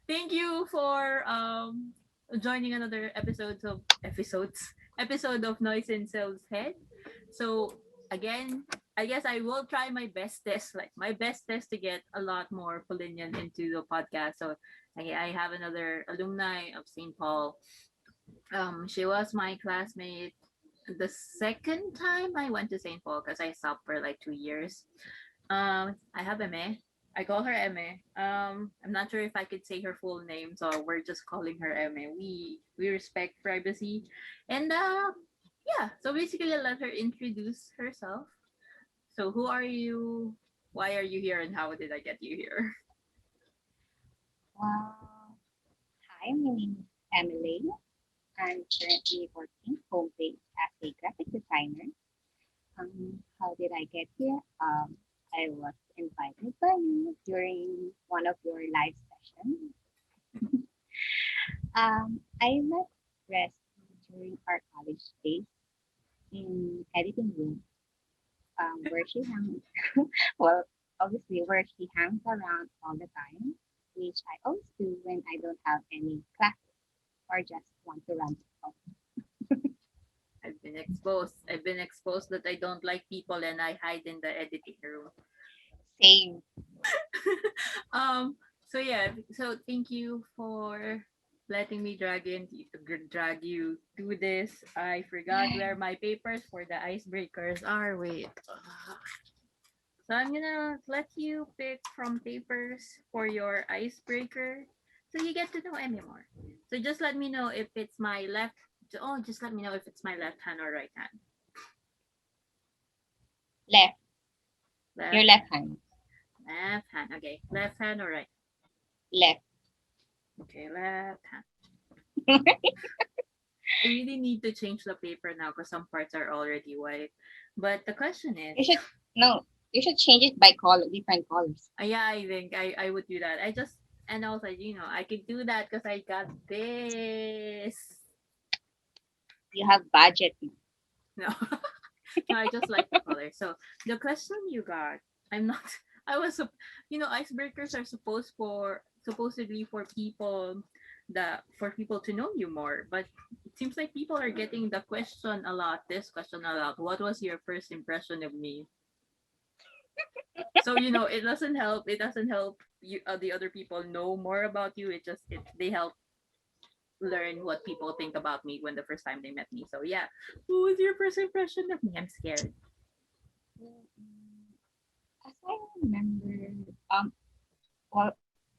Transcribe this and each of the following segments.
Thank you for joining another episode of Noise in Silve's Head. So again, I guess I will try my best test to get a lot more Polinian into the podcast. So I have another alumni of St. Paul. She was my classmate the second time I went to St. Paul because I stopped for like 2 years. I have Eme. I call her Eme. I'm not sure if I could say her full name, so we're just calling her Eme. We respect privacy, and yeah. So basically, I let her introduce herself. So who are you? Why are you here? And how did I get you here? Well, hi, my name is Emily. I'm currently working home based as a graphic designer. How did I get here? I was invited by you during one of your live sessions. I met Rest during our college days in editing room, where she hangs. Well, obviously, where she hangs around all the time, which I always do when I don't have any classes or just want to run off. I've been exposed. I've been exposed that I don't like people, and I hide in the editing room. Same. um. So yeah. So thank you for letting me drag you to this. I forgot where my papers for the icebreakers are. Wait. So I'm gonna let you pick from papers for your icebreaker, so you get to know Emmy more. So just let me know if it's my left. Oh, just let me know if it's my left hand or right hand. Left. Your Left left hand. hand. Left hand. Okay. Left hand or right? Left. Okay. Left hand. I really need to change the paper now because some parts are already white. But the question is, You should no. You should change it by color, different colors. yeah, I think I would do that. I just and also I could do that because I got this. You have budget. No, no, I just like the color. So the question you got, I'm not. I was, icebreakers are supposedly for people for people to know you more. But it seems like people are getting the question a lot. This question a lot. What was your first impression of me? So it doesn't help. It doesn't help you the other people know more about you. They help learn what people think about me when the first time they met me. So yeah, what was your first impression of me? I'm scared. As I remember, well,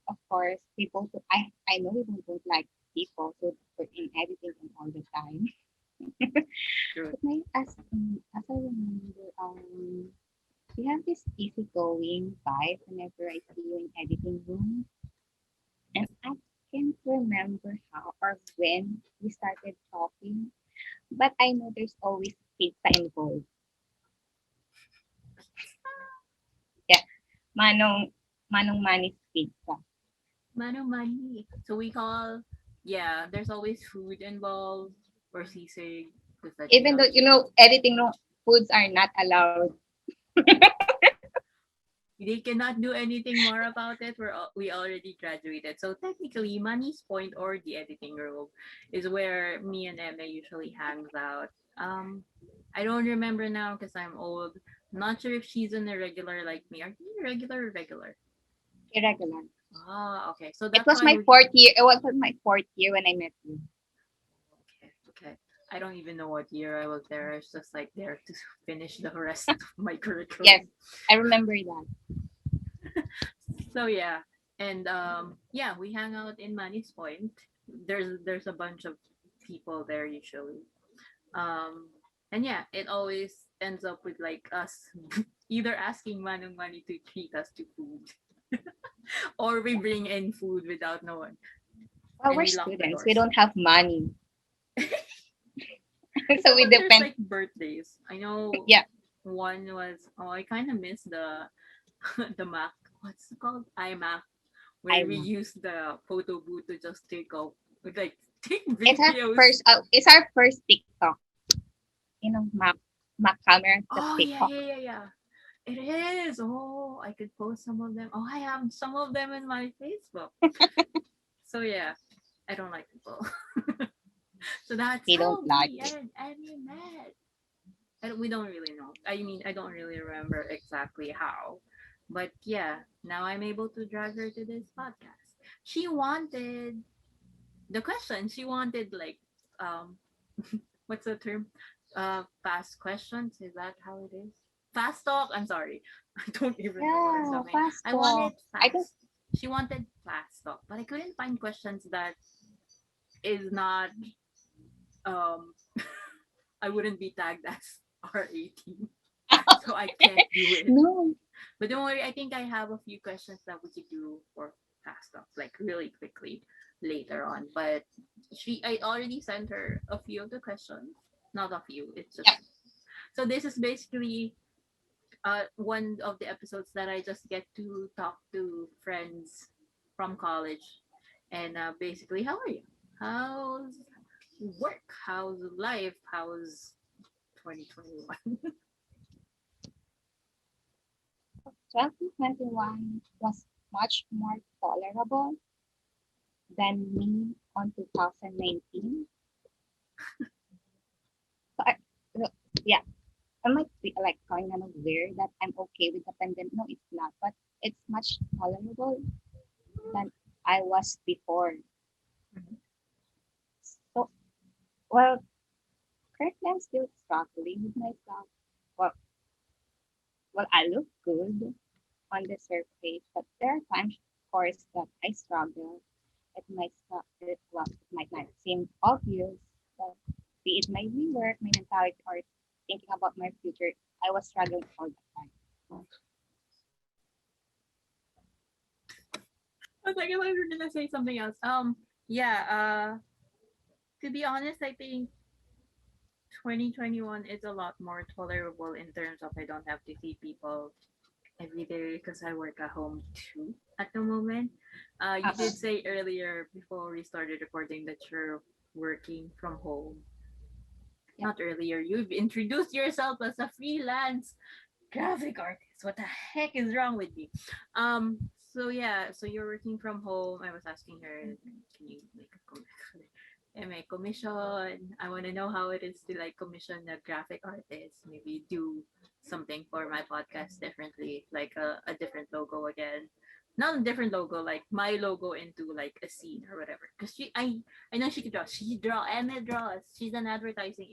of course, people. I know people don't like people who put in editing and all the time. True. But as I remember, you have this easygoing vibe whenever I see you in editing room, and I can't remember how or when we started talking, but I know there's always pizza involved. Yeah, Manong Manong Manny's pizza. Mano money. So we call, yeah, there's always food involved or sisig because that Even though editing room foods are not allowed. they cannot do anything more about it. We already graduated. So technically, Money's Point or the editing room is where me and Emma usually hangs out. Um, I don't remember now because I'm old. Not sure if she's an irregular like me. Are you irregular or regular? Irregular. Ah, okay. So It that's was why my we. fourth year. It was my fourth year when I met you. Okay, okay. I don't even know what year I was there. I was just like there to finish the rest of my Yes, curriculum. I remember that. So yeah, and yeah, we hang out in Manny's Point. There's a bunch of people there usually. Um, and yeah, it always ends up with like us either asking Manong Manny to treat us to food, or we bring in food without knowing, Well, and we're we lock the students. We doors. don't have money, so we Sometimes there's depend. like birthdays. I know Yeah, one was, I kind of miss the the Mac. What's it called? iMac, where we I'm. use the photo booth to just take It's our videos. first. It's our first TikTok. Map. Mac camera that Oh they yeah, talk. yeah, yeah, yeah. It is. Oh, I could post some of them. Oh, I have some of them in my Facebook. So yeah, I don't like people. So that's They don't how like me it. and Annie met. And we don't really know. I mean, I don't really remember exactly how. But yeah, now I'm able to drag her to this podcast. She wanted the question. She wanted like um what's the term? Fast questions. Is that how it is? Fast talk. I'm sorry. I don't even know what it's Yeah, talking. fast I wanted talk. I think fast. She wanted fast talk, but I couldn't find questions that is not um I wouldn't be tagged as R18. So I can't do it. no. But don't worry, I think I have a few questions that we could do for fast talk, like really quickly later on. But I already sent her a few of the questions. Not a few. It's just Yeah. so this is basically one of the episodes that I just get to talk to friends from college, and basically, how are you? How's work? How's life? How's 2021? 2021 was much more tolerable than me on 2019. So so, yeah, I might be like kind of weird that I'm okay with the pandemic. No, it's not, but it's much tolerable than I was before. So, well, currently I'm still struggling with myself. Well, well, I look good on the surface, but there are times, of course, that I struggle. Well, it might not seem obvious, but be it my work, my mentality, or thinking about my future, I was struggling all the time. I was like, I thought you were gonna say something else. Yeah. To be honest, I think 2021 is a lot more tolerable in terms of I don't have to see people every day because I work at home too at the moment. You Uh-uh. did say earlier before we started recording that you're working from home. Yeah. Not earlier. You've introduced yourself as a freelance graphic artist. What the heck is wrong with you? So yeah, so you're working from home. I was asking her, can you make a commission? I want to know how it is to like commission a graphic artist. Maybe do something for my podcast differently, like a different logo again. Not a different logo, like my logo into like a scene or whatever. Cause I know she could draw. She draw. Emma draws. She's an advertising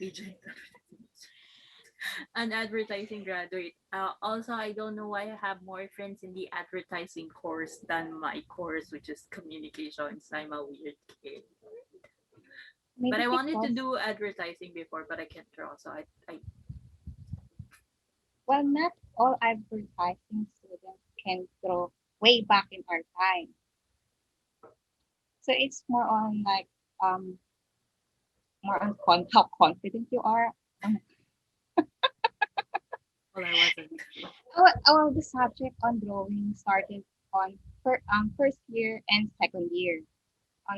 agent. An advertising graduate. Also, I don't know why I have more friends in the advertising course than my course, which is communications. I'm a weird kid. But Maybe I wanted to because, do advertising before, but I can't draw, so I well, not all advertising students can throw way back in our time. So it's more on like um more on how confident you are. On well, I wasn't. the subject on drawing started on first year and second year. On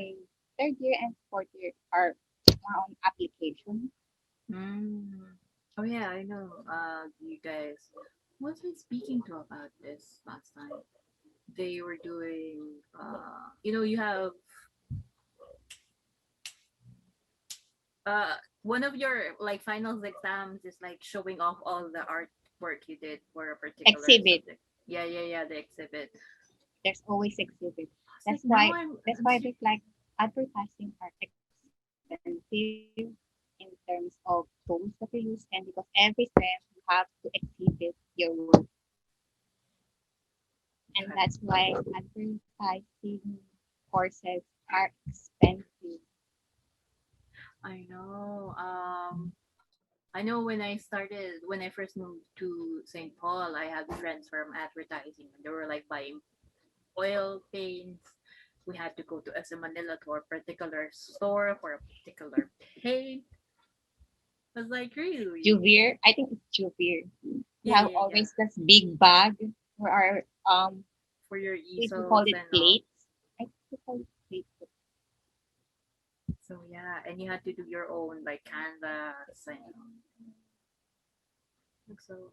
third year and fourth year are more on application. Mm. Oh yeah, I know. You guys. Was I speaking to about this last time? They were doing. You have one of your like finals exams is like showing off all the artwork you did for a particular Exhibit. subject. Yeah, yeah, yeah, the exhibit. There's always exhibit. It's like That's now why that's why they like advertising are expensive in terms of tools that they use, and because every sem you have to exhibit your work, and that's why advertising courses are expensive. I know. I know when I first moved to St. Paul, I had friends from advertising and they were like buying oil paints. We had to go to SM Manila to a particular store for a particular paint. I was like, really? Juvir, I think it's Juvir. We Yeah, have yeah, yeah. always this big bag for our For your we call easels it and all. plates. I think we call it plates. So yeah, and you had to do your own like canvas and So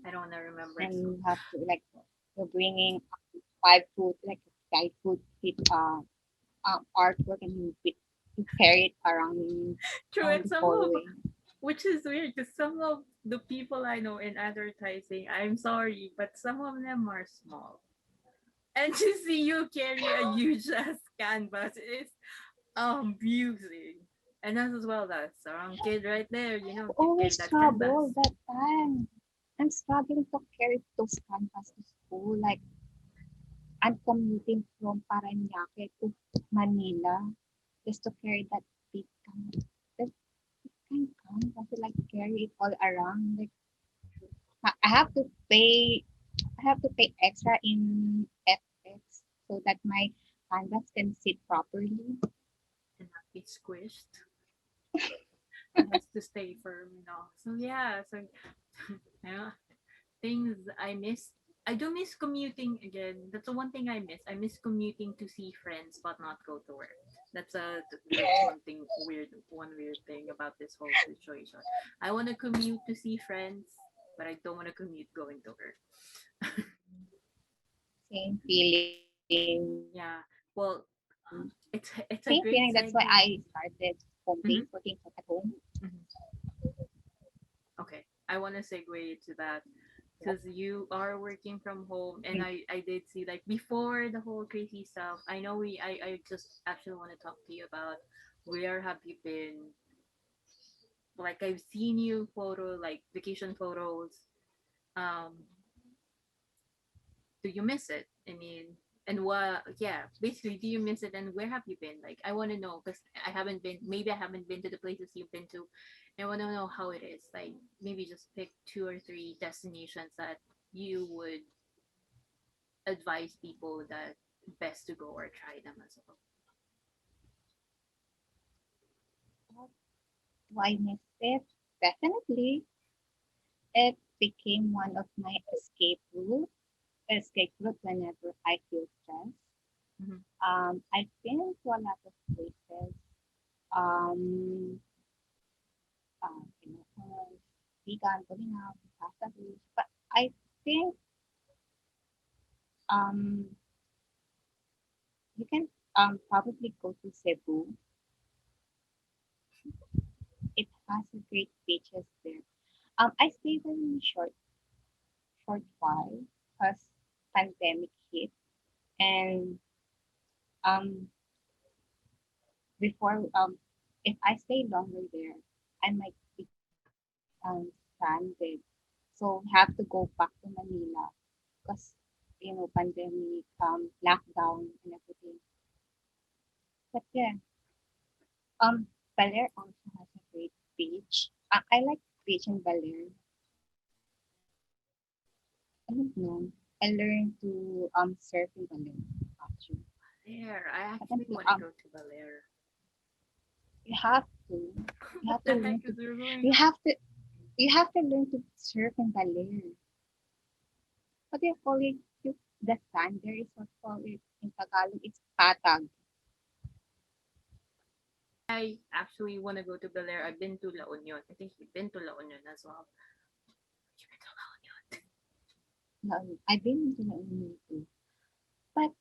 I don't want to remember and it. So you have to like you're bringing 5 foot like 5 foot feet artwork and you carry it around in true, and the some of, hallway. which is weird because some of the people I know in advertising, I'm sorry, but some of them are small. And to see you carry a huge ass canvas is amusing. And as well, that's our kid right there, can carry Always that trouble canvas. that time. I'm struggling to carry those canvas to school. Like I'm commuting from Paranaque to Manila just to carry that big canvas. That big canvas to like carry it all around. Like I have to pay. I have to pay extra in FX so that my canvas can sit properly. And not be squished. It has to stay firm. So yeah, so yeah, things I miss. I do miss commuting again. That's the one thing I miss. I miss commuting to see friends but not go to work. That's one weird thing about this whole situation. I want to commute to see friends, but I don't want to commute going to work. Same feeling. Yeah. Well, it's a Same great feeling. That's why segue. I started home Mm-hmm, base working at home. mm-hmm. Okay, I want to segue to that because you are working from home, and I did see like before the whole crazy stuff. I know I just actually want to talk to you about where have you been. Like I've seen you photo like vacation photos. Um, do you miss it? I mean, and what? Yeah, basically, do you miss it? And where have you been? Like, I want to know because I haven't been. Maybe I haven't been to the places you've been to. I want to know how it is. Like, maybe just pick two or three destinations that you would advise people that best to go or try them as well. Do I miss it? Definitely. It became one of my escape route whenever I feel stressed. Mm-hmm. I've been to a lot of places. Um, vegan, going out, pasta beach. But I think um, you can probably go to Cebu. It has a great beaches there. I stayed there in a short while because pandemic hit, and um, before if I stay longer there, I might be stranded. So have to go back to Manila because pandemic, lockdown and everything. But yeah, um, Baler also has a great beach. I like beach in Baler. I don't know. I learned to surf in Baler actually. There, I But then actually want to go to Balear. you have to you What have to the heck learn to is there going you on? have to you have to learn to surf in Baler. What do you call it? The sand there is what call it in Tagalog. It's patag. I actually want to go to Balear. I've been to La Union. I think you've been to La Union as well. You've been to La Union. No, I've been to La Union too. But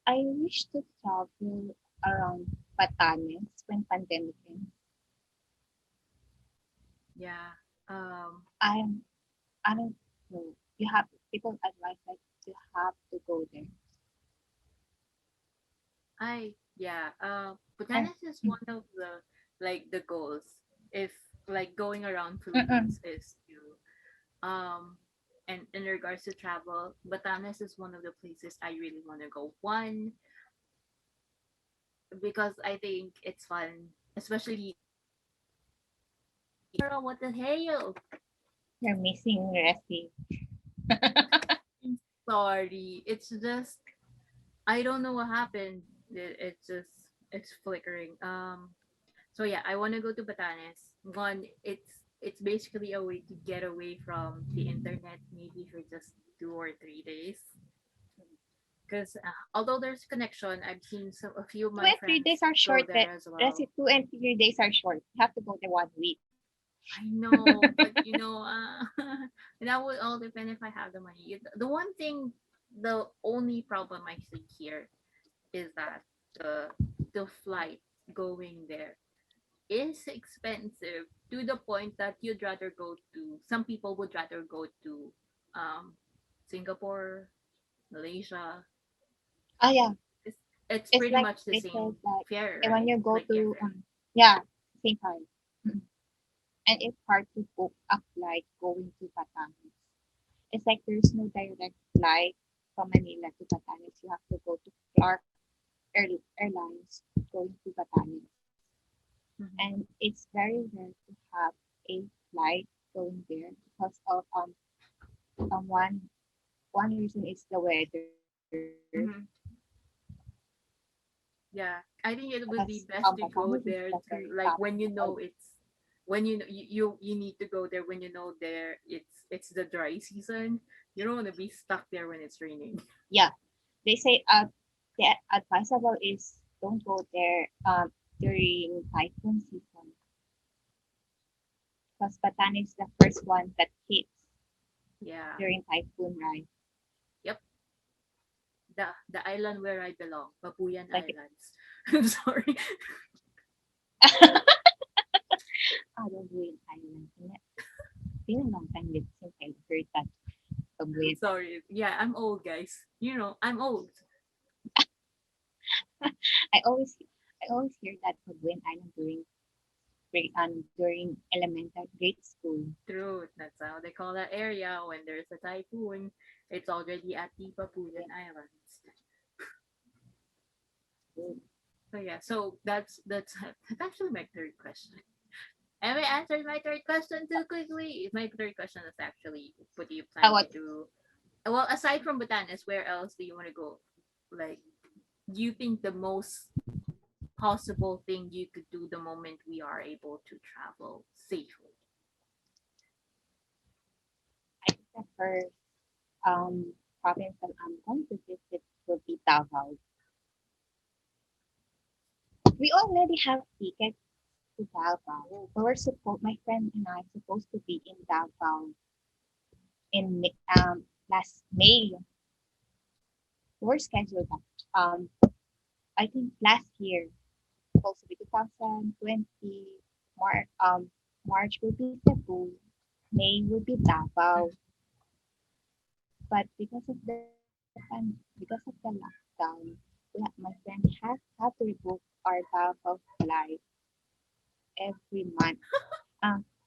I wish to travel around Batanes when pandemic ends. Yeah. Um, I'm I don't know. You have people advise like you have to go there. And Batanes is one of the like the goals. If like going around mm-mm, Philippines is to and in regards to travel, Batanes is one of the places I really want to go. One because I think it's fun, especially girl, what the hell? you're missing recipe. I'm sorry, it's just I don't know what happened. It's just it's flickering. So yeah, I want to go to Batanes. One, it's basically a way to get away from the internet, maybe for just 2 or 3 days. Because although there's connection, I've seen a few of Two my and 3 days friends are go short. there as well. Recipe 2 and 3 days are short. You have to go there 1 week. I know, but that would all depend if I have the money. The one thing, the only problem I see here is that the the flight going there is expensive to the point that you'd rather go to. Some people would rather go to um Singapore, Malaysia. Oh yeah, It's it's pretty like much the they said same that fare, when right? you go Like to airfare. yeah, same time. Mm. And it's hard to book a flight going to Batangas. It's like there's no direct flight from Manila to Batangas. You have to go to Clark Airlines going to Batangas. Mhm. And it's very rare to have a flight going there because of one reason is the weather Mhm. Yeah, I think it because would be best to Batangas is go the there very to like capital. when you know it's when you know you need to go there when you know there it's the dry season. You don't want to be stuck there when it's raining. Yeah, they say the advisable is don't go there during typhoon season because Bataan is the first one that hits Yeah. during typhoon, right? Yep. The island where I belong, Babuyan Like Islands. I'm sorry. I don't do in Thailand. It's been a long time since I heard that I'm Babuyan sorry. Yeah, I'm old, guys. I'm old. I always I always hear that Babuyan Island during elementary grade school. True. That's how they call that area when there's a typhoon. It's already at the Yeah. Babuyan Islands. Mm. So yeah, so that's actually my third question. And we answered my third question too quickly. My third question is actually, what do you plan to What do? Well, aside from Batanes, where else do you want to go? Like, do you think the most possible thing you could do the moment we are able to travel safely? I think the first province that I'm going to visit will be Davao. We already have tickets to Davao. My friend and I supposed to be in Davao in last May. We're scheduled I think last year, supposed to be 2020. March will be Cebu, May will be Davao. But because of the lockdown, my friend have to rebook our Davao flight every month.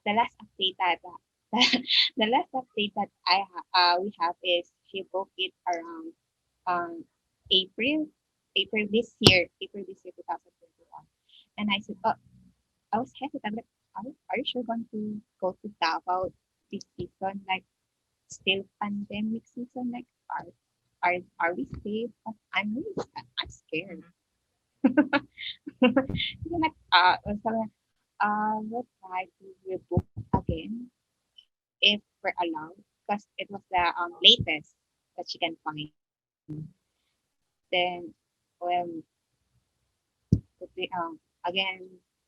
The last update that the last update that we have is she booked it around um April April this year 2021. And I said, oh, I was hesitant. Like, are you sure going to go to Davao this season? Like, still pandemic season? Like, are we safe? But I'm scared. Mm-hmm. Kasi like, sabi, we'll try to rebook again if we're allowed because it was the latest that she can find. Then when again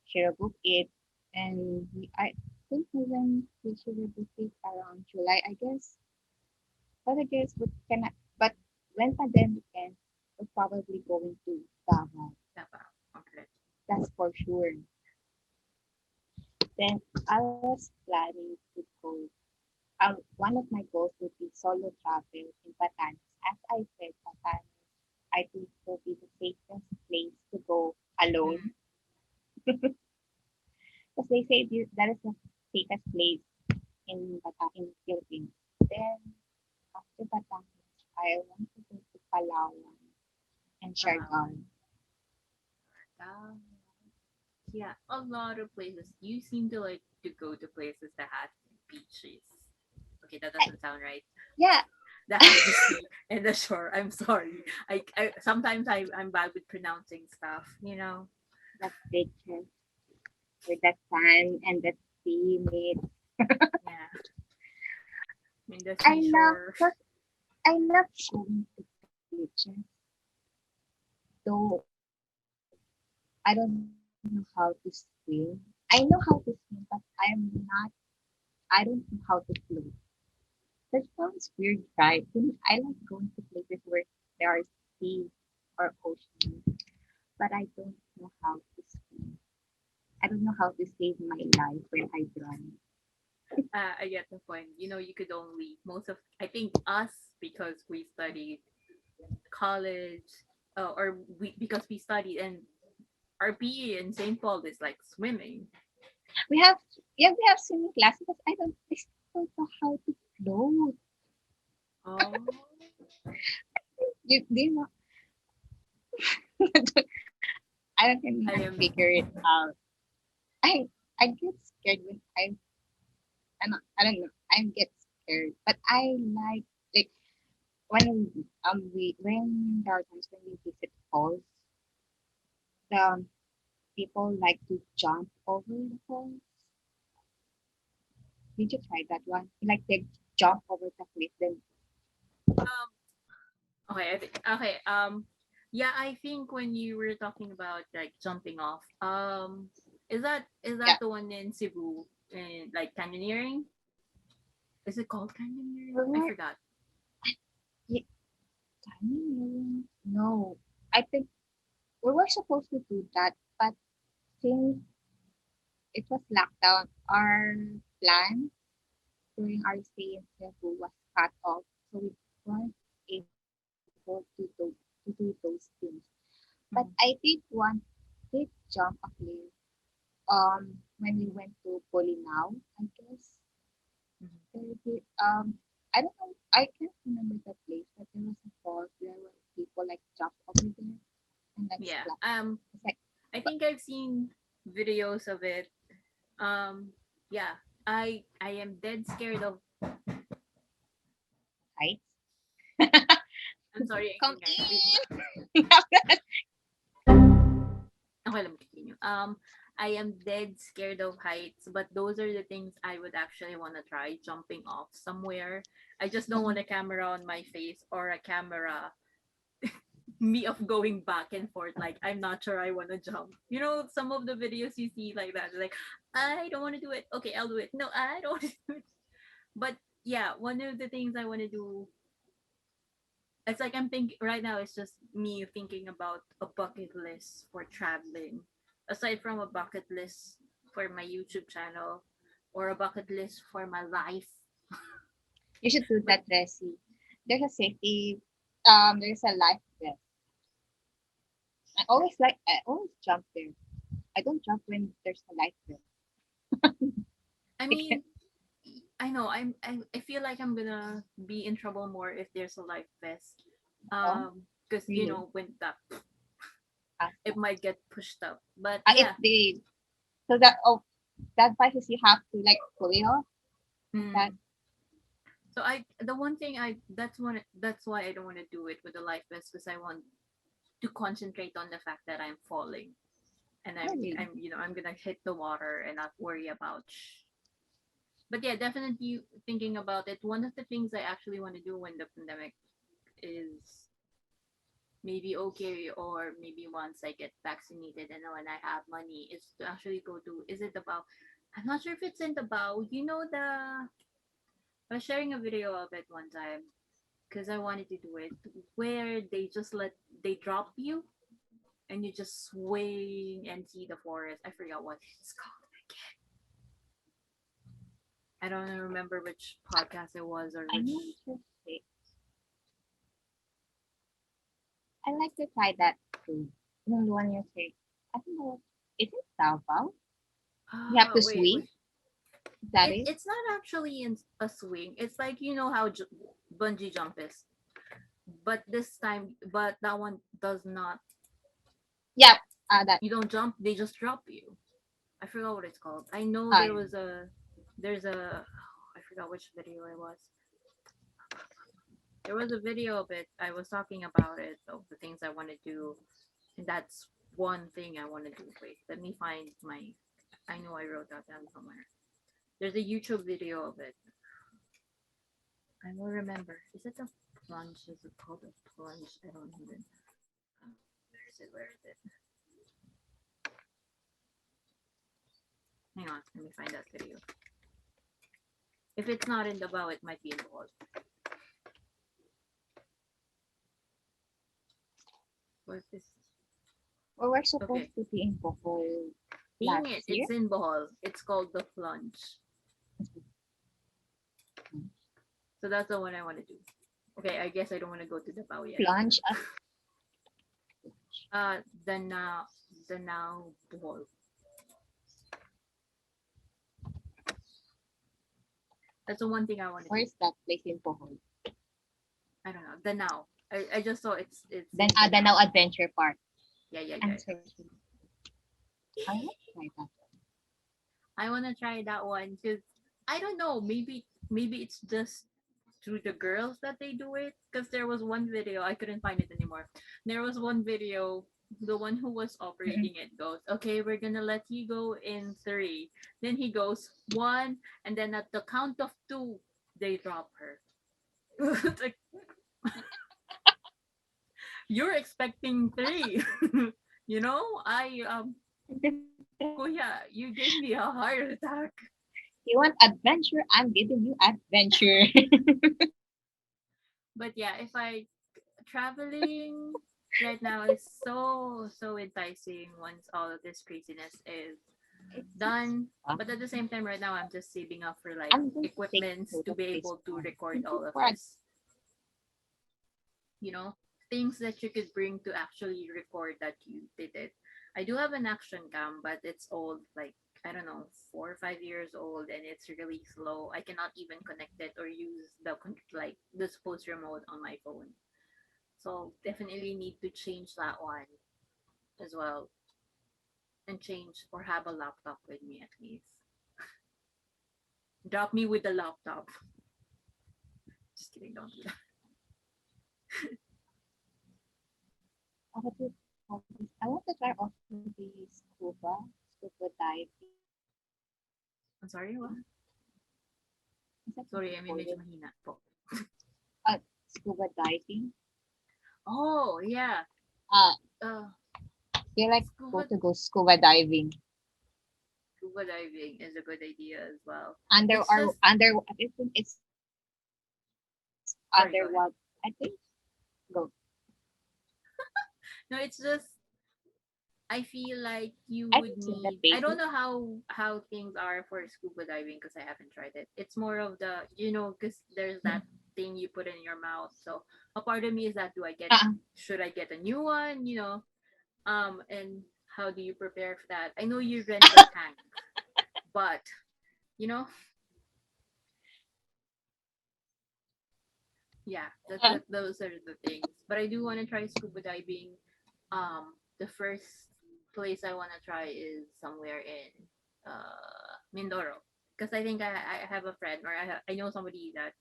she rebooked it and I think we should rebook it around July, I guess. But I guess we cannot. But when pandemic ends, we're probably going to Davao. Davao. Okay. That's for sure. Then I was planning to go. One of my goals would be solo travel in Batanes. As I said, Batanes, I think will be the safest place to go Mm-hmm. alone. Because they say that is the safest place in Philippines. Then after Batangas, I want to go to Palawan and Palawan. Siargao. Davao. Yeah, a lot of places. You seem to like to go to places that have beaches. Okay, that I, doesn't sound right. yeah, That have the sea and the shore. I'm sorry. I sometimes I'm bad with pronouncing stuff. the beaches with the sun and the sea meet. Yeah, in the I love, seashore. cause I love going to beaches. Though I don't know how to swim. I know how to swim, but I don't know how to float. That sounds weird, right? I like going to places where there are sea or ocean, but I don't know how to swim. I don't know how to save my life when I drown. I get the point. You know, you could only most of I think us because we studied college, or we because we studied and our PE in St. Paul is like swimming. We have we have swimming classes, but I still don't know how to float. Oh, Do you know? I don't I can am. figure it out. I I get scared when I don't know. I get scared, but I like when there are times when we visit falls, the people like to jump over the falls. Did you try that one? Like they jump over the cliff, then Um, okay, okay. Yeah, I think when you were talking about like jumping off, is yeah. that the one in Cebu in like canyoneering? Is it called canyoneering? We I were forgot. yeah, no. I think we were supposed to do that, but since it was lockdown, our plan during our stay in Cebu was cut off, so we weren't able to do those things. But I Mhm, did jump a cliff when we went to Bolinao, I guess. mhm. I don't know, I can't remember the place, but there was a falls there where people like jump over there and like Yeah. splat. It's like I think I've seen videos of it. Um, yeah. I am dead scared of. heights. I'm sorry, Come guys. in. Okay, let me continue. I am dead scared of heights, but those are the things I would actually want to try jumping off somewhere. I just don't want a camera on my face or a camera me of going back and forth like I'm not sure I want to jump. You know, some of the videos you see like that, like I don't want to do it. Okay, I'll do it. No, I don't want to do it. But yeah, one of the things I want to do, it's like I'm thinking right now, it's just me thinking about a bucket list for traveling. Aside from a bucket list for my YouTube channel or a bucket list for my life. You should do But that, Resi. There's a safety, there's a life vest. I always jump there. I don't jump when there's a life vest. I Because mean, I know I feel like I'm gonna be in trouble more if there's a life vest. oh, Because you really, know when that yeah. it might get pushed up. But If yeah. they so that that vices you have to like pull it off. That Mm. So I the one thing I that's why I don't want to do it with the life vest because I want to concentrate on the fact that I'm falling and really. I'm gonna hit the water and not worry about. But yeah, definitely thinking about it. One of the things I actually want to do when the pandemic is maybe okay, or maybe once I get vaccinated and when I have money, is to actually go to. Is it about? I'm not sure if it's in the bow. You know the. I was sharing a video of it one time because I wanted to do it where they drop you and you just swing and see the forest. I forgot what it's called. I don't remember which podcast it was or I which. know what you're saying. I like to try that too. You know the one you're saying. I don't know. Is it Taobao? You have to swing. Wait. Is that it? It's not actually in a swing. It's like you know how bungee jump is, but this time, but that one does not. Yeah. That. You don't jump; they just drop you. I forgot what it's called. I know Yeah. there's a I forgot which video it was. There was a video of it. I was talking about it of the things I want to do, and that's one thing I want to do. Wait, let me find my. I know I wrote that down somewhere. There's a YouTube video of it. I will remember. Is it a plunge? Is it called a plunge? I don't even. Where is it? Where is it? Hang on, let me find that video. If it's not in the bow, it might be in the wall. What's this? Well, we're supposed Okay. to be in Bohol Dang last it, year. it's in Bohol. It's called the plunge. So that's the one I want to do. Okay, I guess I don't want to go to the bow yet. Plunge at The now Bohol. That's the one thing I want to do. where's that place in Bohol? I don't know. The now. I just saw it's Then in the Now Adventure Park. yeah. I'm searching. I want to try that. I want to try that one because I don't know. Maybe it's just through the girls that they do it. Because there was one video I couldn't find it anymore. There was one video. The one who was Mhm. operating it goes, "Okay, we're gonna let you go in three." Then he goes one, and then at the count of two, they drop her. It's like you're expecting three. You know, Kuya, you gave me a heart attack. You want adventure? I'm giving you adventure. But yeah, if I traveling right now is so enticing once all of this craziness is It's done. fun. But at the same time, right now I'm just saving up for like I'm going to take equipments note to of be this able to one. record Thank you all of for this. You know, things that you could bring to actually record that you did it. I do have an action cam, but it's old, like I don't know, 4 or 5 years old, and it's really slow. I cannot even connect it or use like the post remote on my phone. So definitely need to change that one as well, and change or have a laptop with me at least. Drop me with the laptop. Just kidding, don't do that. what do you call this? I want to try also the scuba diving. I'm sorry, what? Is that what Sorry, you I mean call medyo it? mahina po. Scuba diving. Oh, yeah. Uh, Uh, feel like scuba go scuba diving. scuba diving is a good idea as well. Under It's or just under I think it's sorry, under go ahead. what I think go. No, it's just I feel like you I would think seen that need. I don't baby. know how things are for scuba diving because I haven't tried it. It's more of the because there's that thing you put in your mouth. So a part of me is that Uh-uh. should I get a new one? And how do you prepare for that? I know you rent the tank, but you know, yeah, those are the things. But I do want to try scuba diving. The first place I want to try is somewhere in Mindoro, because I think I have a friend or I know somebody that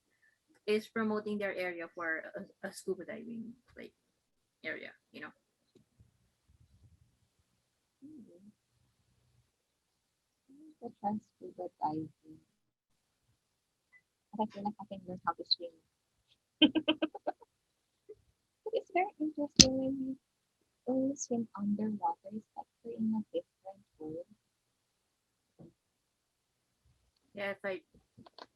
is promoting their area for a scuba diving like area. The try scuba diving. I feel like I can learn how to swim. But it's very interesting when you swim underwater. It's like you're in a different world. Yeah, it's like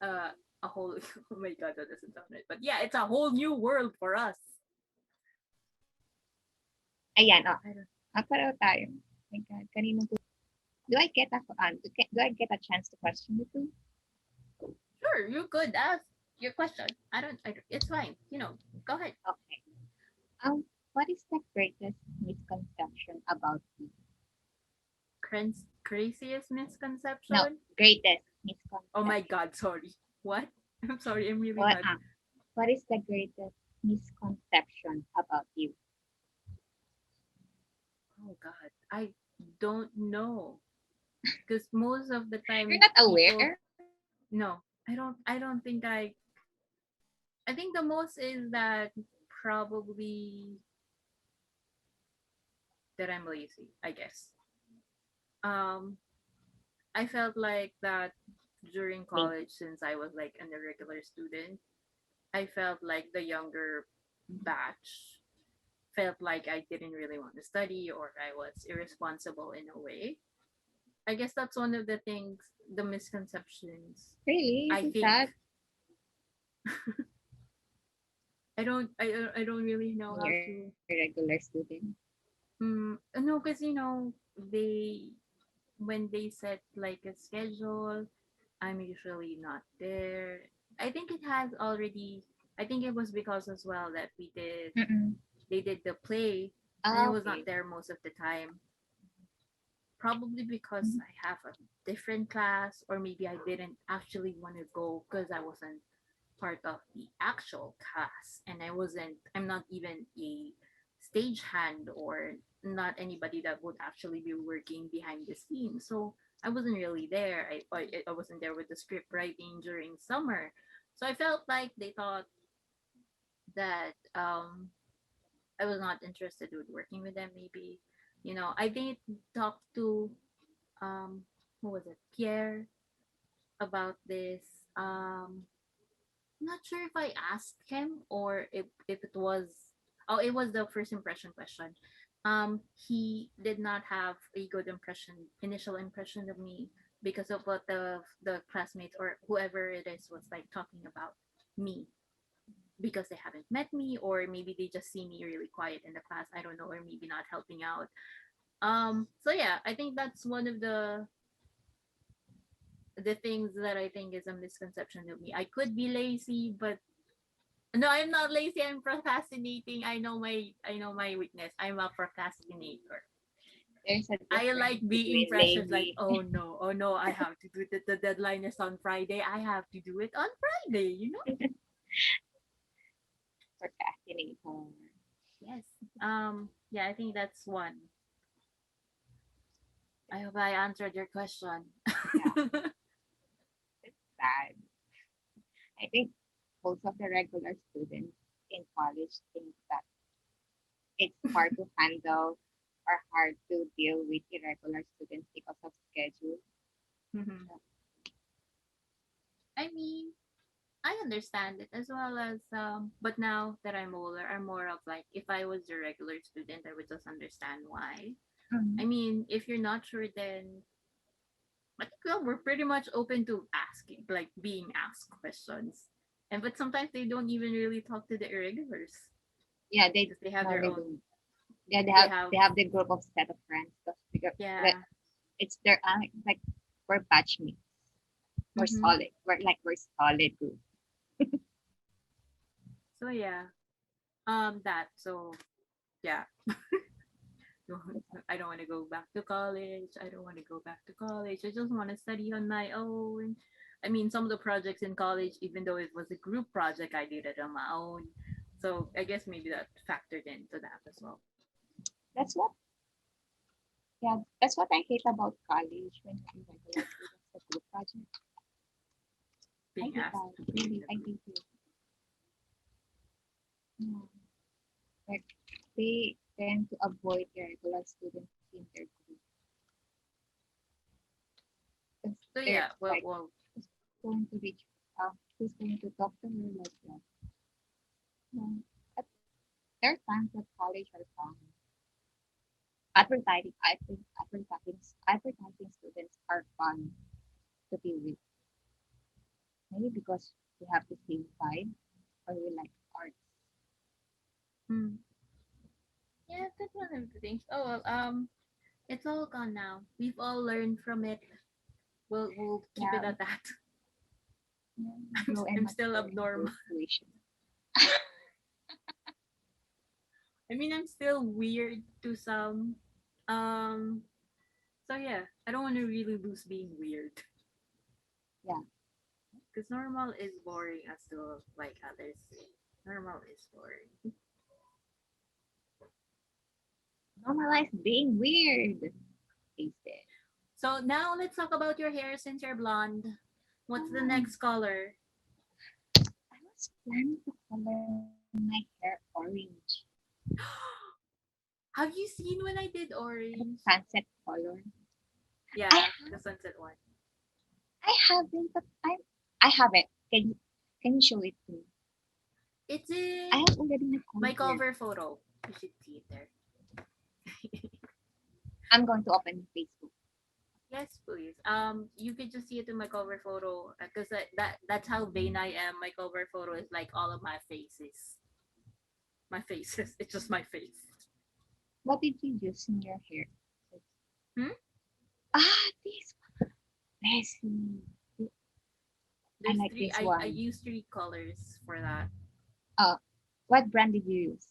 uh a whole. Oh my god, that doesn't sound right. But yeah, it's a whole new world for us. Ayan, oh. I don't. Pareho tayo. My God, kanino do I get do I get a chance to question you too? Sure, you could ask your question. It's fine. Go ahead. Okay. What is the greatest misconception about you? Craziest No, misconception. greatest Oh my misconception. god, sorry. What? I'm sorry, I'm really What bad. what is the greatest misconception about you? Oh god. I don't know. Because most of the You're time not people aware? no. I don't think I think the most is that probably that I'm lazy, I guess. Um I felt like that during Maybe. college since I was like an irregular student. I felt like the younger batch felt like I didn't really want to study or I was irresponsible in a way. I guess that's one of the things, the misconceptions. Really? I Is think that I don't really know when how you're a to. regular student? No, because they when they set like a schedule, I'm usually not there. I think it has already. I think it was because as well that Mm-mm. they did the play, and I Ah, was not okay. there most of the time. Probably because Mhm. I have a different class, or maybe I didn't actually want to go because I wasn't part of the actual cast, and I'm not even a stagehand, or not anybody that would actually be working behind the scenes. So I wasn't really there. I wasn't there with the script writing during summer. So I felt like they thought that I was not interested with working with them. Maybe, I didn't talk to um who was it, Pierre, about this. Not sure if I asked him, or if it was, oh, it was the first impression question. He did not have a good initial impression of me, because of what the classmates or whoever it is was like talking about me, because they haven't met me, or maybe they just see me really quiet in the class. I don't know, or maybe not helping out. So yeah, I think that's one of the things that I think is a misconception of me. I could be lazy, but no, I'm not lazy. I'm procrastinating. I know my weakness. I'm a procrastinator. There's a I difference like being between pressured. Like, lazy oh no, I have to do it. The deadline is on Friday. I have to do it on Friday. procrastinator. Yes. Yeah, I think that's one. I hope I answered your question. Yeah, it's sad. I think most of the regular students in college think that it's hard to handle or hard to deal with irregular students because of schedule. Mhm. So, I mean, I understand it, as well as but now that I'm older, I'm more of like, if I was a regular student, I would just understand why. I mhm. mean, if you're not sure, then I think, well, we're pretty much open to asking, like being asked questions. And but sometimes they don't even really talk to the irregulars, Yeah, they because they have no, their they own. don't. Yeah, They have, they have the group of set of friends. Because yeah. it's their like we're batchmates. We're Mm-hmm. solid. We're solid group. So yeah, that. So yeah, I don't want to go back to college. I don't want to go back to college. I just want to study on my own. I mean, some of the projects in college, even though it was a group project, I did it on my own. So I guess maybe that factored into that as well. That's what yeah, that's what I hate about college when you regular students the group project. I Being hate asked that. to be in Really, the I group. hate it. Yeah. Like they tend to avoid irregular students in their group because So they're yeah, well, like, well, who's going to reach who's going to talk to her like that? No. But there are times that college are fun. Advertising, I think advertising students are fun to be with. Maybe because we have the same vibe or we like art. hmm. Yeah, that's one of the things. Oh well, it's all gone now. We've all learned from it. We'll keep it Yeah, at that. yeah, I'm grow and I'm still mature in abnormal. those situations. I mean, I'm still weird to some. Um. So yeah, I don't want to really lose being weird, Yeah, because normal is boring, as to like others say. Normal is boring. normalize being weird. They said. So now let's talk about your hair, since you're blonde. What's the Oh, next color? I was planning to color my hair orange, Have you seen when I did the orange? sunset color. I Yeah, have, the sunset one. I haven't, but I haven't. Can you show it to me? It's I in have already my my color here. cover photo. You should see it there. I'm going to open Facebook. Yes, please. You could just see it in my cover photo because that's how vain I am. My cover photo is like all of my faces. My faces. It's just my face. What did you use in your hair? Hmm? This Leslie. I There's like three. this I one. use three colors for that. Uh, what brand did you use?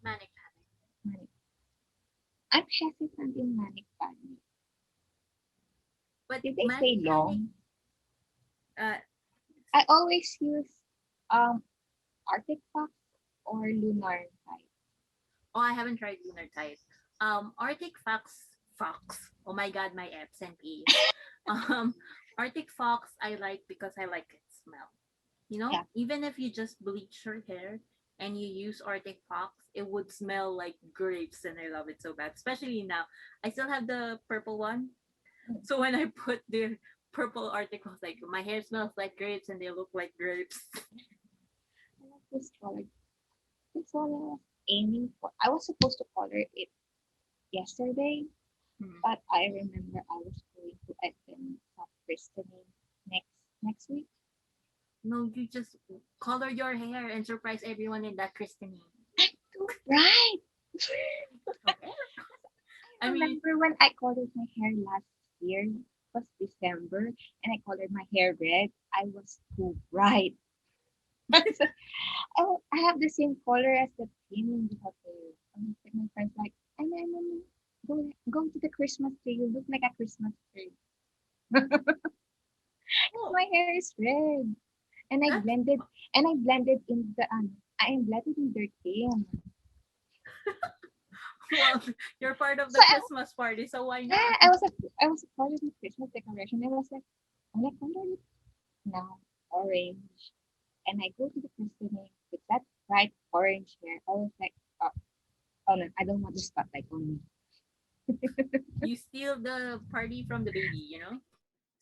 Manic Manic. I'm hesitant in Manic Panic. But Did they Manic stay Panic, long? uh, I always use um Arctic Fox or Lunar type. oh, I haven't tried Lunar Type. Arctic Fox. Oh my god, my F's and P's. Um, Arctic Fox I like because I like its smell. You know, Yeah. even if you just bleach your hair and you use Arctic Fox, it would smell like grapes, and I love it so bad. Especially now, I still have the purple one. Mm. So when I put the purple Arctic Fox, like my hair smells like grapes and they look like grapes. I like this color. This one I was aiming for. I was supposed to color it yesterday, Hmm. but I remember I was going to attend some christening next next week. No, you just color your hair and surprise everyone in that christening. Right. Okay. I I mean, remember when I colored my hair last year. It was December, and I colored my hair red. I was too bright. Oh, I have the same color as the theme in the hotel. My friends like, and go to the Christmas tree. You look like a Christmas tree. oh, My hair is red, and that's I blended in the I blended in their theme. well, you're part of So the Christmas party, so why yeah, not? I was a part of the Christmas decoration. I was like, I'm like, color it now orange, and I go to the christening with that bright orange hair. I was like, oh, oh no, I don't want the spotlight on me. You steal the party from the baby, you know?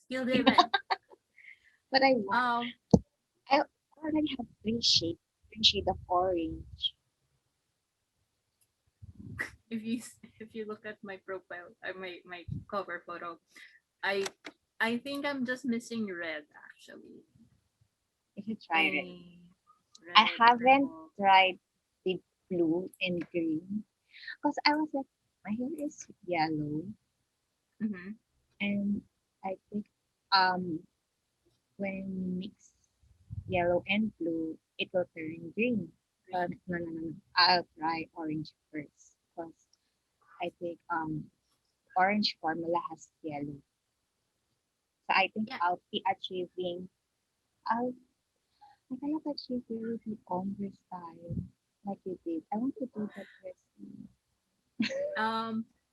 Steal the event. But Um, I already have three shade of orange. if you if you look at my profile, my cover photo, I I think I'm just missing red actually. You should try it. I I red, haven't purple. tried the blue and green because I was like, my hair is yellow, Mm-hmm. and I think um when mix yellow and blue, it will turn green. Green. No, no, no, no. I'll try orange first because I think orange formula has yellow. So I think Yeah. I'll be achieving. I'll I cannot achieve really the ombre style like you did. I want to do that dressing.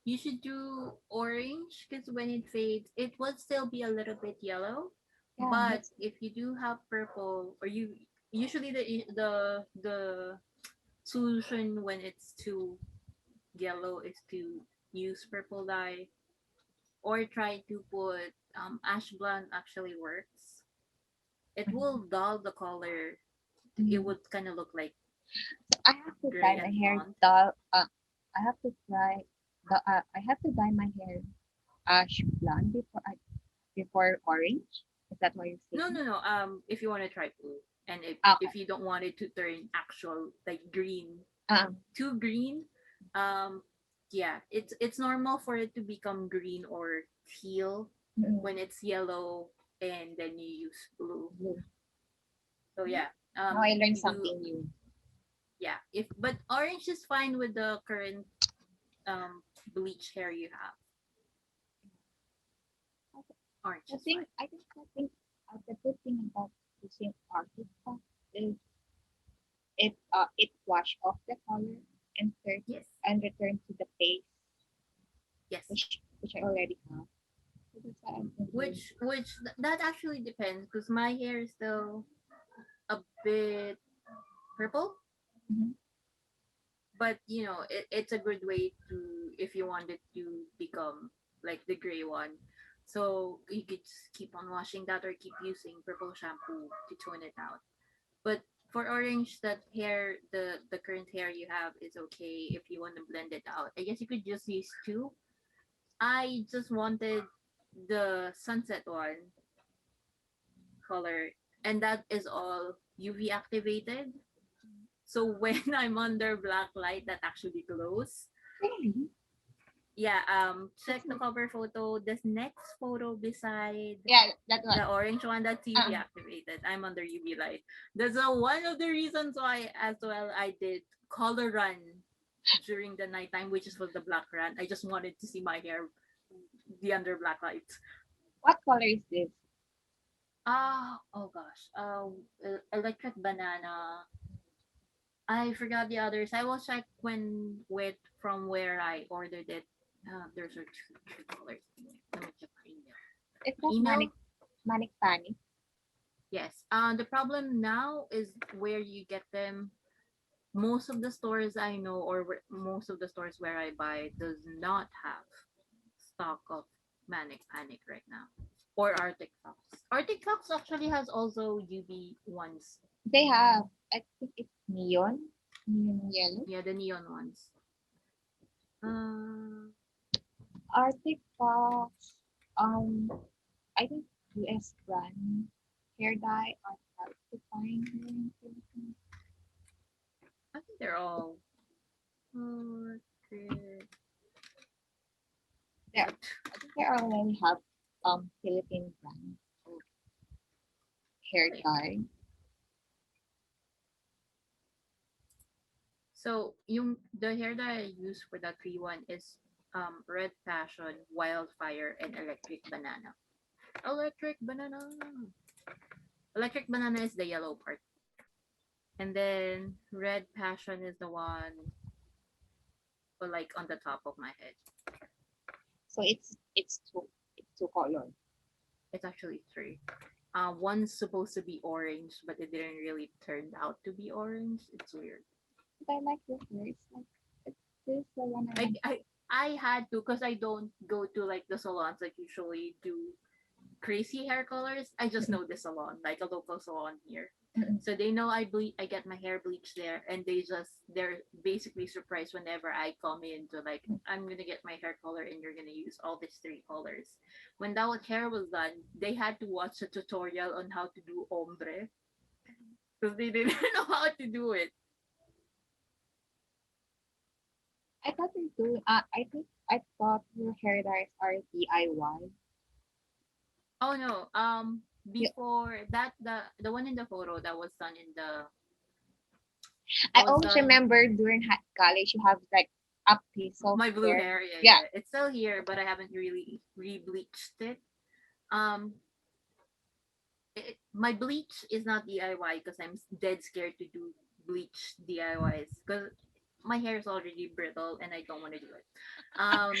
You should do orange because when it fades, it would still be a little bit yellow. Yeah, But that's if you do have purple, or you usually the solution when it's too yellow is to use purple dye or try to put ash blonde actually works. It will dull the color. It mm. would kind of look like So I have to gray dye my and hair blonde. dull. I have to try I have to dye my hair ash blonde before orange. Is that what you're No, saying? no, no. If you want to try blue, and Okay. if you don't want it to turn actual like green, Um. too green, um, yeah, it's normal for it to become green or teal Mm-mm. when it's yellow, and then you use blue. Blue. So Mhm. yeah, Now I learned you do something new. yeah. If but orange is fine with the current bleach hair you have. Okay. Orange is fine. I think the good thing about using Arctic Fox is it wash off the color and Yes, return to the base yes. which I already have. So that's why I'm thinking. That actually depends because my hair is still a bit purple, Mhm. but you know it's a good way to if you want it to become like the gray one. So you could just keep on washing that or keep using purple shampoo to tone it out. But for orange, that hair, the current hair you have is okay if you want to blend it out. I guess you could just use two. I just wanted the sunset one color, and that is all UV activated. So when I'm under black light, that actually glows. Really? Yeah, That's check the cover photo. This next photo beside yeah, that one. the orange one, that's UV activated. I'm under UV light. That's one of the reasons why as well I did color run during the nighttime, which is for the black run. I just wanted to see my hair be under black light. What color is this? Oh gosh. Electric banana. I forgot the others. I will check when with from where I ordered it. There's a two colors. Let me check my email. It's that Email? manic panic. Yes. The problem now is where you get them. Most of the stores I know, or most of the stores where I buy, does not have stock of Manic Panic right now, or Arctic Fox. Arctic Fox actually has also UV ones. They have, I think it's neon yellow. Yeah, the neon ones. Uh, Arctic Fox. I think US brand hair dye are hard to find here in Philippines. I think they're all. Okay. There, I think they already have Philippine brand of hair dye. So yung the hair that I use for that 3-1 is Red Passion, Wildfire, and Electric Banana. Electric Banana. Electric Banana is the yellow part. And then Red Passion is the one like on the top of my head. So it's two colors. It's actually three. One's supposed to be orange, but it didn't really turn out to be orange. It's weird. But I like your hair. It's like it's this the one I I want. I, I had to because I don't go to like the salons that usually do crazy hair colors. I just know the salon, like a local salon here. So they know I get my hair bleached there, and they're basically surprised whenever I come in to like I'm gonna get my hair color and you're gonna use all these three colors. When that hair was done, they had to watch a tutorial on how to do ombre because they didn't know how to do it. I thought you're doing. I thought your hair dyes are DIY. Oh no, You, before that the one in the photo that was done in the I that was always done remember during college you have like a piece of my blue hair. hair, yeah, Yeah, yeah. It's still here, but I haven't really re-bleached it. Um, my bleach is not DIY because I'm dead scared to do bleach DIYs because my hair is already brittle and I don't want to do it. Um,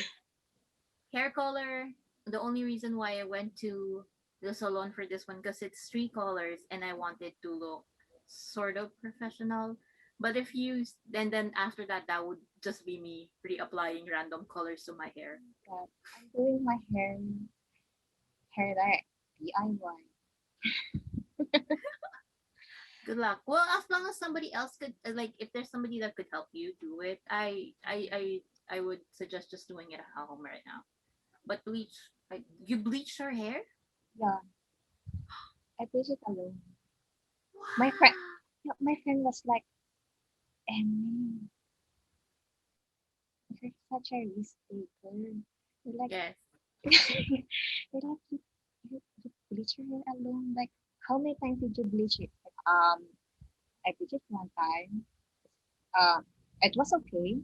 hair color. The only reason why I went to the salon for this one because it's three colors and I wanted to look sort of professional. But if you then after that, that would just be me reapplying random colors to my hair. God, I'm doing my hair dye DIY. Good luck. Well, as long as somebody else could like, if there's somebody that could help you do it, I would suggest just doing it at home right now. But bleach, like you bleach your hair? Yeah, I bleach it alone. My friend, Wow. my friend was like, "Emmy, you're such a risk taker. You're like, Yes. you're like you bleach your hair alone. Like, how many times did you bleach it? Like, I bleached it one time. It was okay,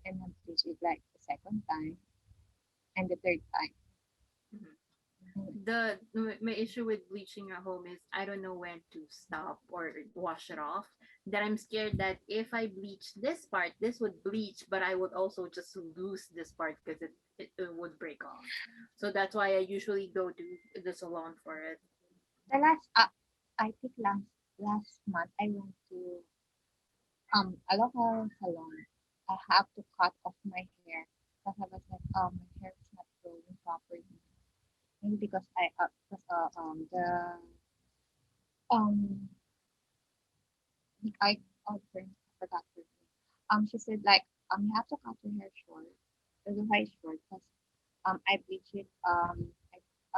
and I bleached it like the second time and the third time. Mhm. Mm, My issue with bleaching at home is I don't know when to stop or wash it off. That I'm scared that if I bleach this part, this would bleach, but I would also just lose this part because it would break off. So that's why I usually go to the salon for it. The I think last month I went to a local salon. I have to cut off my hair because I was like, my hair is not growing properly. Maybe because um I friend forgot her name. She said like you have to cut your hair short. The why short because I bleach it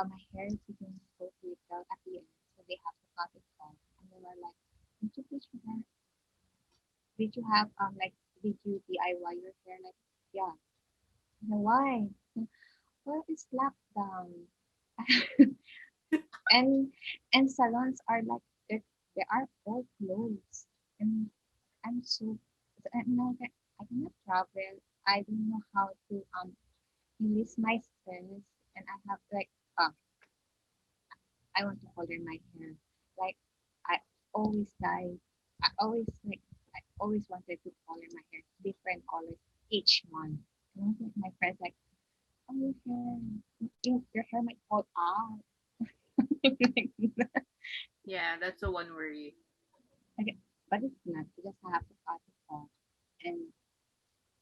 my hair didn't go to it well at the end, so they have to cut it off. And they were like, did you bleach your hair? Did you have like did you DIY your hair? Like, yeah. And why? Well, it's lockdown. and and salons are like they are all closed. And I'm so and now that I cannot travel. I don't know how to release my stress, and I have like uh, I want to color my hair. Like I always like I always like I always wanted to color my hair different colors each month. And I was like my friends like, oh your hair your hair might fall out. Yeah, that's the one worry. Okay, but it's not because I have to cut it off. And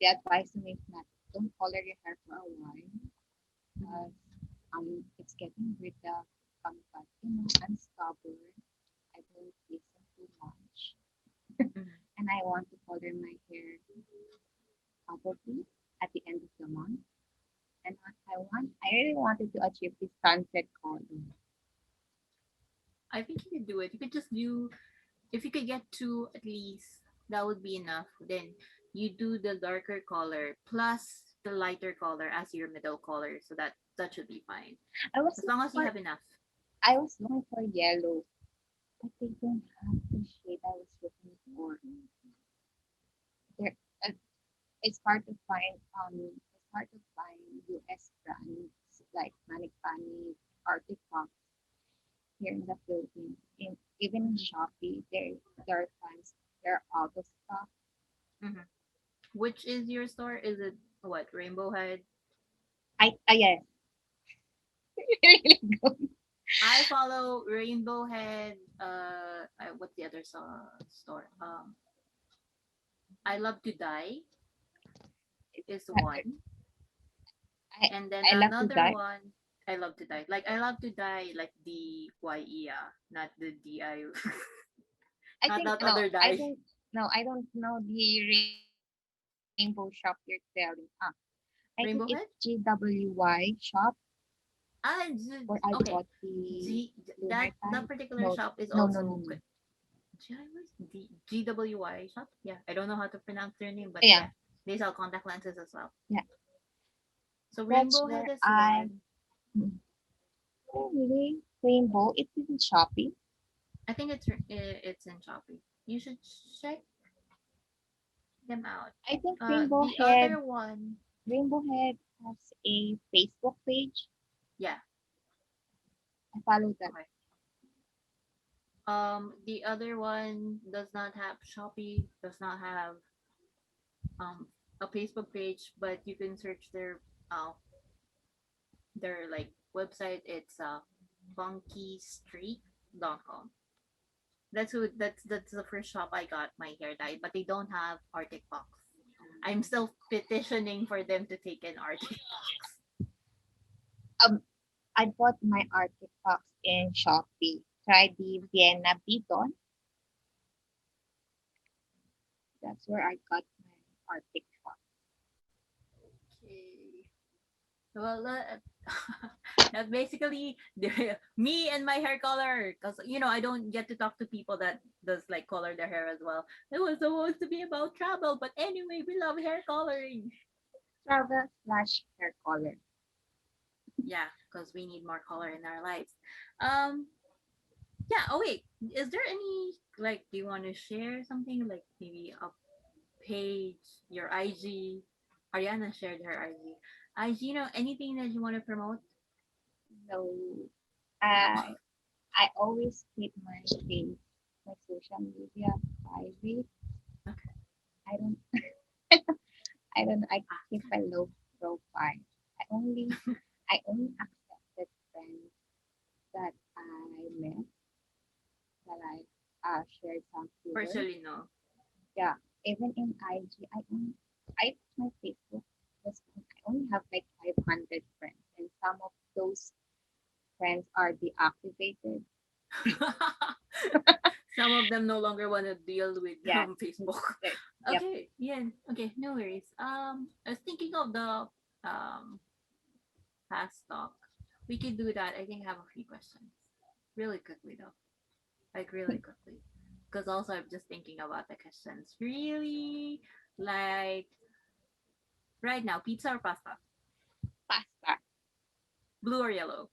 the advice to me is not don't color your hair for a while Mhm. because it's getting rid of but I'm stubborn. I don't listen too much. Mhm. And I want to color my hair probably at the end of the month. And what I really wanted to achieve this sunset color. I think you could do it. You could just do, if you could get two at least, that would be enough. Then you do the darker color plus the lighter color as your middle color, so that should be fine I was as long looking as you for have enough. I was looking for yellow, but they don't have the shade I was looking for. There, uh, it's hard to find US brands like Manic Panic, Artifact here in the Philippines. Even in Mhm. Shopee, there are times they're out of stock. Mhm. Which is your store? Is it what, Rainbow Head? Yes, really good. I follow Rainbow Head. What's the other store? I Love to Die is I, one, I and then I love to another die. one. I Love to Die. Like I Love to Die, like the YE, not the DI, I not think that no, other die. I don't know the rainbow shop you're selling. I think it's Rainbow Head. GWY shop where I Okay. bought the G lunar that type. particular No, shop is no, no, no, also no. GWY shop. Yeah, I don't know how to pronounce their name, but Yeah, yeah, they sell contact lenses as well. yeah. So That's Rainbow Head where is I one. oh, really rainbow. It isn't Shopee. I think it's in Shopee. You should check them out. I think The other one, Rainbow Head has a Facebook page. yeah, I follow that. okay. The other one does not have Shopee, does not have um a Facebook page, but you can search their like website. It's funkystreet.com. That's the first shop I got my hair dyed, but they don't have Arctic Fox. I'm still petitioning for them to take an Arctic Fox. Um, I bought my artifacts in Shopee. Try the Vienna Beaton. That's where I got my artifacts. Okay. Well, that's basically me and my hair color. Cause I don't get to talk to people that does like color their hair as well. It was supposed to be about travel, but anyway, we love hair coloring. Travel slash hair color. Yeah, cause we need more color in our lives. Um, yeah. Oh wait, is there any like? Do you want to share something like maybe a page, your IG? Ariana shared her IG. IG, anything that you want to promote? So No. I always keep my page, my social media private. Okay. I don't I don't I keep a low profile. I only I only accepted friends that I met that I shared some keywords. Partially no. Yeah, even in IG, I my Facebook was I only have like 500 friends, and some of those friends are deactivated. Some of them no longer want to deal with Yeah, Facebook. there- yep. Okay, yeah, okay, no worries. I was thinking of the past talk. We could do that. I think I have a few questions. Really quickly though. Like really quickly. Because also I'm just thinking about the questions. Really like right now, pizza or pasta? Pasta. Blue or yellow?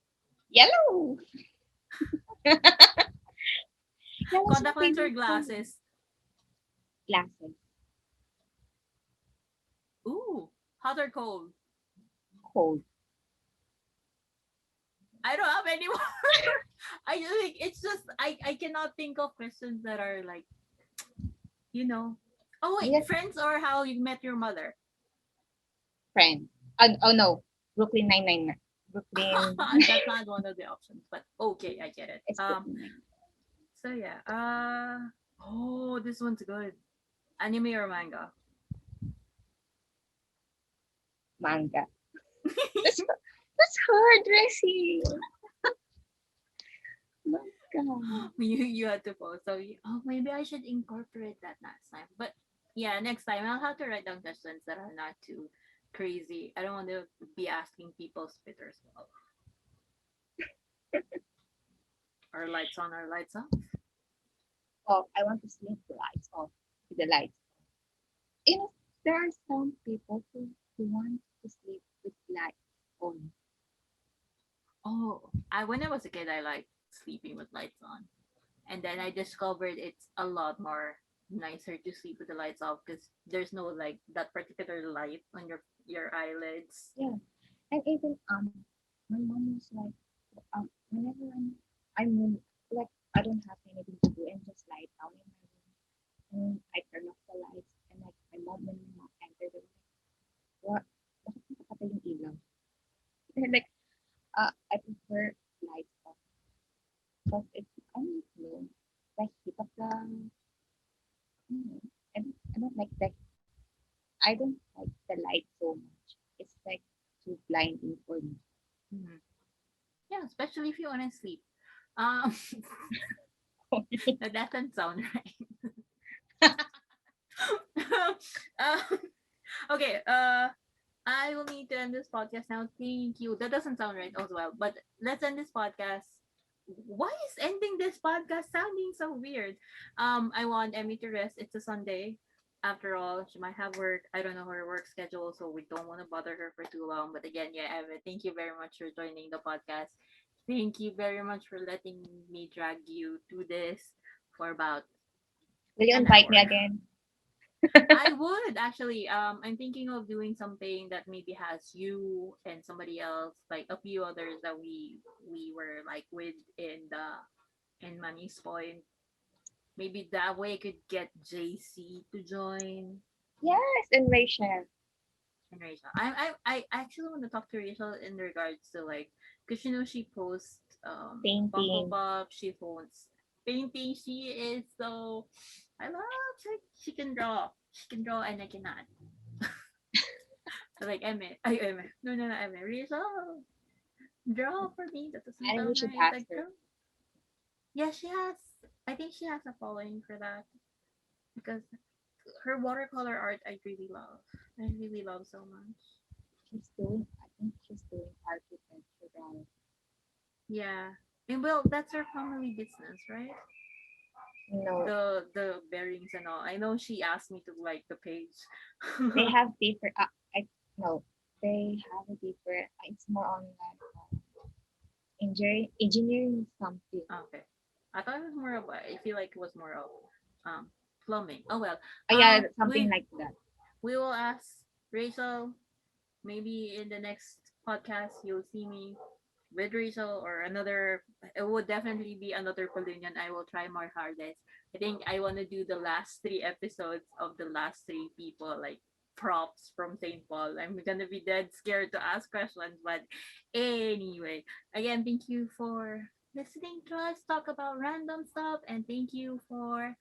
Yellow. Yellow's my Contact lens or favorite color. glasses? Glasses. Ooh, hot or cold? Cold. I don't have any more. I think it's just I cannot think of questions that are like, you know. Oh wait, Yes, friends or how you met your mother? friend. Oh no. Brooklyn 99. Brooklyn. That's not one of the options, but okay, I get it. It's Brooklyn 99. So yeah. Oh, this one's good. Anime or manga? Manga. That's hard, Resi. Manga. you had to post. So oh, maybe I should incorporate that next time. But yeah, next time I'll have to write down questions that are not too crazy. I don't want to be asking people spitters. Are lights on or lights off? Oh, I want to sleep the lights off. With the lights. You know, there are some people who want to sleep with lights on. Oh, when I was a kid, I liked sleeping with lights on, and then I discovered it's a lot more nicer to sleep with the lights off because there's no like that particular light on your eyelids. Yeah. And even my mom was like whenever I'm like I don't have anything to do and just lie down in my room and I turn off the lights and like my mom when my mom entered they were like, what? Bakit mo patay yung ilaw? And like I prefer lights off because it's I don't know the heat of the I don't like that I don't like the light so much. It's like too blinding for me. Mhm. Yeah, especially if you want to sleep. Um, that doesn't sound right. um, okay. I will need to end this podcast now. Thank you. That doesn't sound right as well. But let's end this podcast. Why is ending this podcast sounding so weird? I want Emmy to rest. It's a Sunday. After all, she might have work. I don't know her work schedule, so we don't want to bother her for too long. But again, yeah, Emmy, thank you very much for joining the podcast. Thank you very much for letting me drag you to this for about Will you an invite me hour. again? I would actually. I'm thinking of doing something that maybe has you and somebody else, like a few others that we were like with in Manny's point. Maybe that way I could get JC to join Yes, and Rachel. and Rachel. I actually want to talk to Rachel in regards to like, cause you know she posts Funko Painting. Pop. She posts painting. She is so. I love she can draw. She can draw and I cannot. Like Eme. No, Eme. Rachel, draw for me. That doesn't I think we sound should right. ask Like, her. girl. Yeah, she has. I think she has a following for that because her watercolor art I really love. I really love so much. I think she's doing architecture drawing. Yeah, and well, that's her family business, right? No, The bearings and all. I know she asked me to like the page. they have different, no, they have a different, it's more on like engineering something. Okay, I thought it was more of. I feel like it was more of um plumbing. Oh well. Yeah, something We like that. we will ask Rachel. Maybe in the next podcast you'll see me with Rachel or another. It would definitely be another Polinian. I will try my hardest. I think I want to do the last three episodes of the last three people, like props from St. Paul. I'm gonna be dead scared to ask questions, but anyway, again, thank you for listening to us talk about random stuff, and thank you for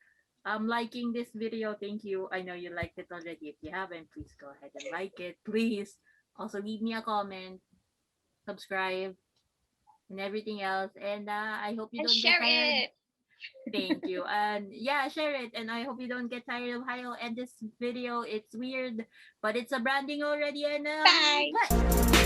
liking this video. Thank you. I know you liked it already. If you haven't, please go ahead and like it. Please also leave me a comment, subscribe, and everything else. And I hope you And don't get share tired. it. Thank you. And yeah, share it. And I hope you don't get tired of how and this video. It's weird, but it's a branding already. And Bye. bye.